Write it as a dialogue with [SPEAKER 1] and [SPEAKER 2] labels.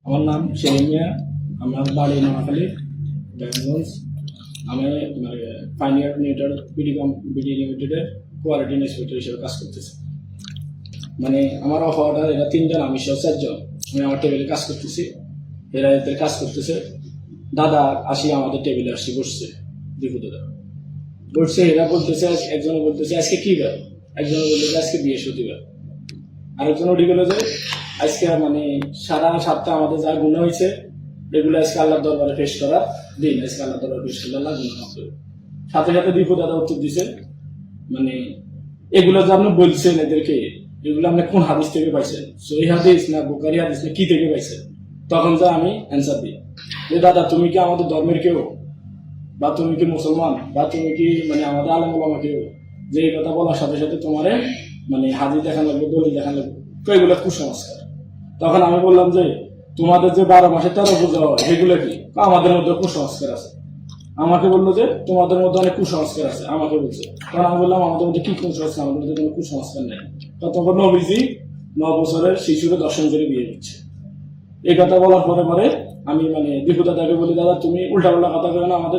[SPEAKER 1] আমার নাম সেলিম মিয়া, আমার বাড়ি নোয়াখালী ব্যাঙ্গলস। আমি পাইনিয়ার নিউটার বিডি লিমিটেডের কোয়ালিটি ইন্সপেক্টর হিসেবে কাজ করতেছি। আমার অফ অর্ডার এরা 3 জন, আমি সহ 4 জন। আমি আমার টেবিলে কাজ করতেছি, এরা এদের কাজ করতেছে। দাদা আসি আমাদের টেবিলে আসি বসছে, দীপু দাদা বসছে। এরা বলতেছে, একজনে বলতেছে আজকে কি বার, একজনে বলতেছে আজকে বৃহস্পতিবার, আরেকজন উঠে গেল যে আজকে সারা সপ্তাহে আমাদের যা গুণ হয়েছে এগুলো আজকে আল্লাহর দরবারে পেশ করার দিন। আজকে আল্লাহ দরবারে পেশ করলে আল্লাহ গুণ মাফ করবে। সাথে সাথে দীপু দাদা উত্তর দিছে, এগুলো যে আপনি বলছেন এদেরকে, এগুলো আপনি কোন হাদিস থেকে পাইছেন, সহি হাদিস না বুখারী হাদিস না কি থেকে পাইছেন? তখন যা আমি অ্যান্সার দিই যে দাদা তুমি কি আমাদের ধর্মের কেউ, বা তুমি কি মুসলমান, বা তুমি কি আমাদের আলেম ওলামা কেউ, যে এই কথা বলার সাথে সাথে তোমারে হাদিস দেখান লাগবে, দলিল দেখান লাগবে, তো এগুলো কুসংস্কার। তখন আমি বললাম যে তোমাদের যে 12 মাসে 13 পূজা হয় সেগুলো কি? আমাদের মধ্যে কুসংস্কার আছে। আমাকে বললো যে তোমাদের মধ্যে অনেক কুসংস্কার আছে, আমাকে বলছে। তখন আমি বললাম আমাদের মধ্যে কি কুসংস্কার? আমাদের মধ্যে কোনো কুসংস্কার নেই। তখন নবীজি 9 বছরের শিশুকে দর্শন করে বিয়ে দিচ্ছে। এই কথা বলার পরে পরে আমি দীপু দাদাকে বলি, দাদা তুমি উল্টা পাল্টা কথা বলে না, আমাদের